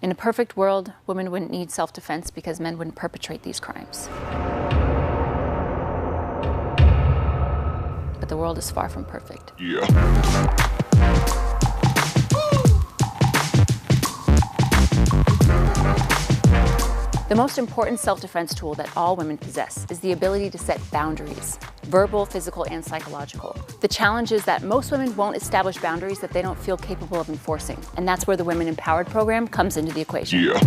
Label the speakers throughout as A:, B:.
A: In a perfect world, women wouldn't need self-defense because men wouldn't perpetrate these crimes. But the world is far from perfect.
B: Yeah.
A: The most important self-defense tool that all women possess is the ability to set boundaries, verbal, physical, and psychological. The challenge is that most women won't establish boundaries that they don't feel capable of enforcing, and that's where the Women Empowered program comes into the equation.
B: Yeah.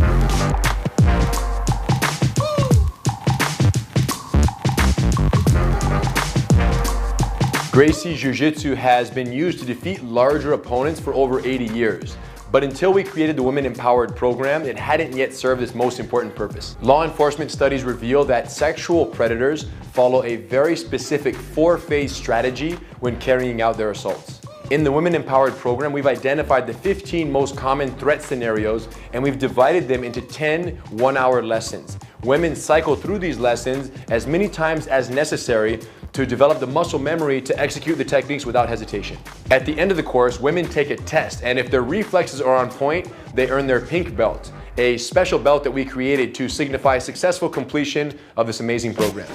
C: Gracie Jiu-Jitsu has been used to defeat larger opponents for over 80 years. But until we created the Women Empowered program, it hadn't yet served its most important purpose. Law enforcement studies reveal that sexual predators follow a very specific 4-phase strategy when carrying out their assaults. In the Women Empowered program, we've identified the 15 most common threat scenarios, and we've divided them into 10 one-hour lessons. Women cycle through these lessons as many times as necessary to develop the muscle memory to execute the techniques without hesitation. At the end of the course, women take a test, and if their reflexes are on point, they earn their pink belt, a special belt that we created to signify successful completion of this amazing program.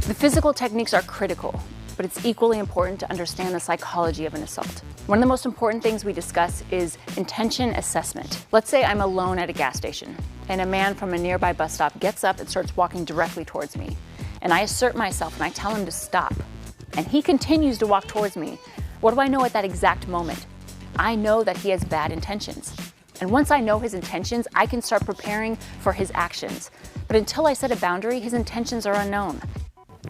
A: The physical techniques are critical, but it's equally important to understand the psychology of an assault. One of the most important things we discuss is intention assessment. Let's say I'm alone at a gas station, and a man from a nearby bus stop gets up and starts walking directly towards me. And I assert myself and I tell him to stop. And he continues to walk towards me. What do I know at that exact moment? I know that he has bad intentions. And once I know his intentions, I can start preparing for his actions. But until I set a boundary, his intentions are unknown.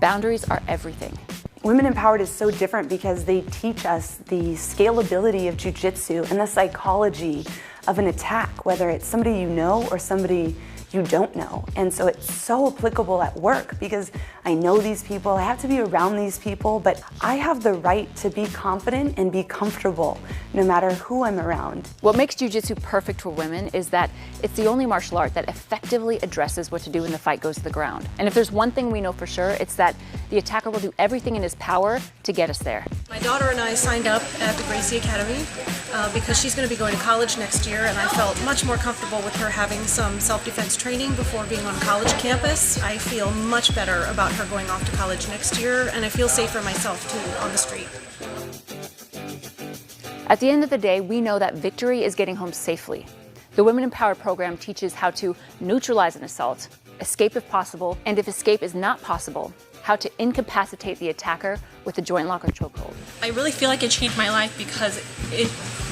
A: Boundaries are everything.
D: Women Empowered is so different because they teach us the scalability of jiu-jitsu and the psychology of an attack, whether it's somebody you know or somebody you don't know. And so it's so applicable at work because I know these people, I have to be around these people, but I have the right to be confident and be comfortable no matter who I'm around.
A: What makes jiu-jitsu perfect for women is that it's the only martial art that effectively addresses what to do when the fight goes to the ground. And if there's one thing we know for sure, it's that the attacker will do everything in his power to get us there.
E: My daughter and I signed up at the Gracie Academy because she's going to be going to college next year, and I felt much more comfortable with her having some self-defense training before being on a college campus. I feel much better about her going off to college next year, and I feel safer myself too on the street.
A: At the end of the day, we know that victory is getting home safely. The Women Empowered program teaches how to neutralize an assault, escape if possible, and if escape is not possible, how to incapacitate the attacker with a joint lock or chokehold.
F: I really feel like it changed my life because it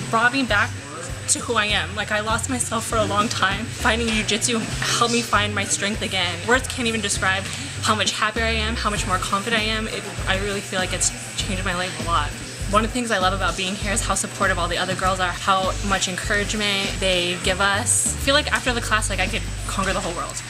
F: brought me back to who I am. Like, I lost myself for a long time. Finding jiu-jitsu helped me find my strength again. Words can't even describe how much happier I am, how much more confident I am. I really feel like it's changed my life a lot. One of the things I love about being here is how supportive all the other girls are, how much encouragement they give us. I feel like after the class, like, I could conquer the whole world.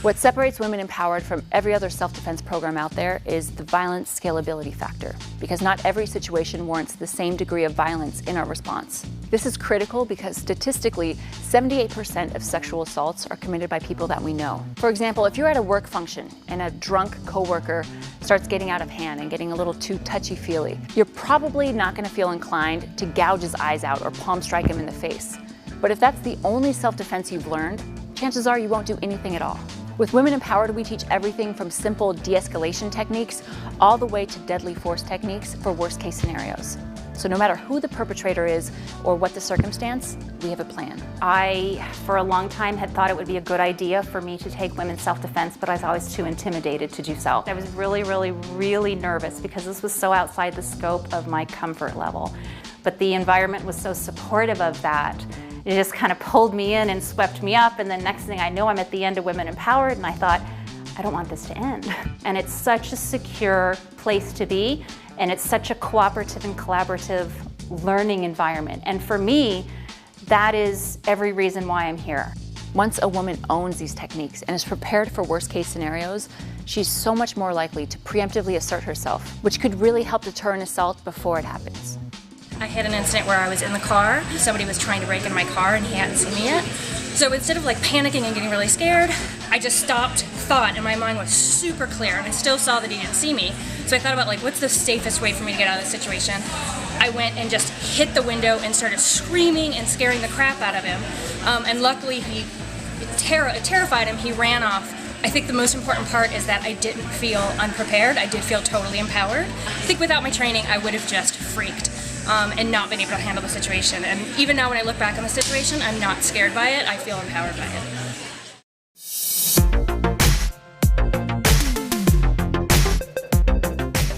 A: What separates Women Empowered from every other self-defense program out there is the violence scalability factor, because not every situation warrants the same degree of violence in our response. This is critical because statistically, 78% of sexual assaults are committed by people that we know. For example, if you're at a work function and a drunk coworker starts getting out of hand and getting a little too touchy-feely, you're probably not going to feel inclined to gouge his eyes out or palm strike him in the face. But if that's the only self-defense you've learned, chances are you won't do anything at all. With Women Empowered, we teach everything from simple de-escalation techniques all the way to deadly force techniques for worst-case scenarios. So no matter who the perpetrator is or what the circumstance, we have a plan.
G: I, for a long time, had thought it would be a good idea for me to take women's self-defense, but I was always too intimidated to do so. I was really nervous because this was so outside the scope of my comfort level. But the environment was so supportive of that. It just kind of pulled me in and swept me up, and then next thing I know, I'm at the end of Women Empowered, and I thought, I don't want this to end. And it's such a secure place to be, and it's such a cooperative and collaborative learning environment. And for me, that is every reason why I'm here.
A: Once a woman owns these techniques and is prepared for worst-case scenarios, she's so much more likely to preemptively assert herself, which could really help deter an assault before it happens.
H: I had an incident where I was in the car. Somebody was trying to break into my car and he hadn't seen me yet. So instead of like panicking and getting really scared, I just stopped, thought, and my mind was super clear, and I still saw that he didn't see me. So I thought about, like, what's the safest way for me to get out of this situation? I went and just hit the window and started screaming and scaring the crap out of him. And luckily, it terrified him. He ran off. I think the most important part is that I didn't feel unprepared. I did feel totally empowered. I think without my training, I would have just freaked and not been able to handle the situation. And even now when I look back on the situation, I'm not scared by it. I feel empowered by it.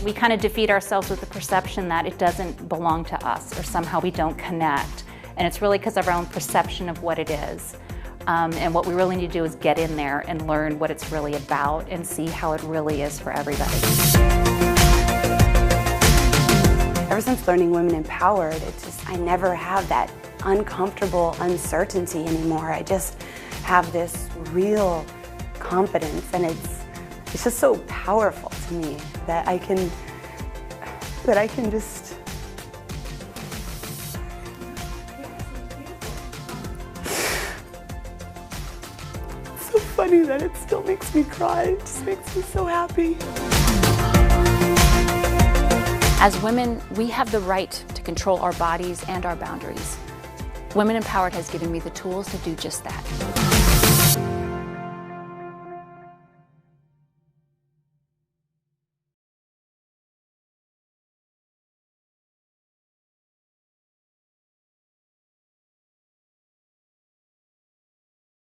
G: We kind of defeat ourselves with the perception that it doesn't belong to us or somehow we don't connect. And it's really because of our own perception of what it is. And what we really need to do is get in there and learn what it's really about and see how it really is for everybody.
D: Ever since learning Women Empowered, I never have that uncomfortable uncertainty anymore. I just have this real confidence, and it's just so powerful to me that I can just funny that it still makes me cry. It just makes me so happy.
A: As women, we have the right to control our bodies and our boundaries. Women Empowered has given me the tools to do just that.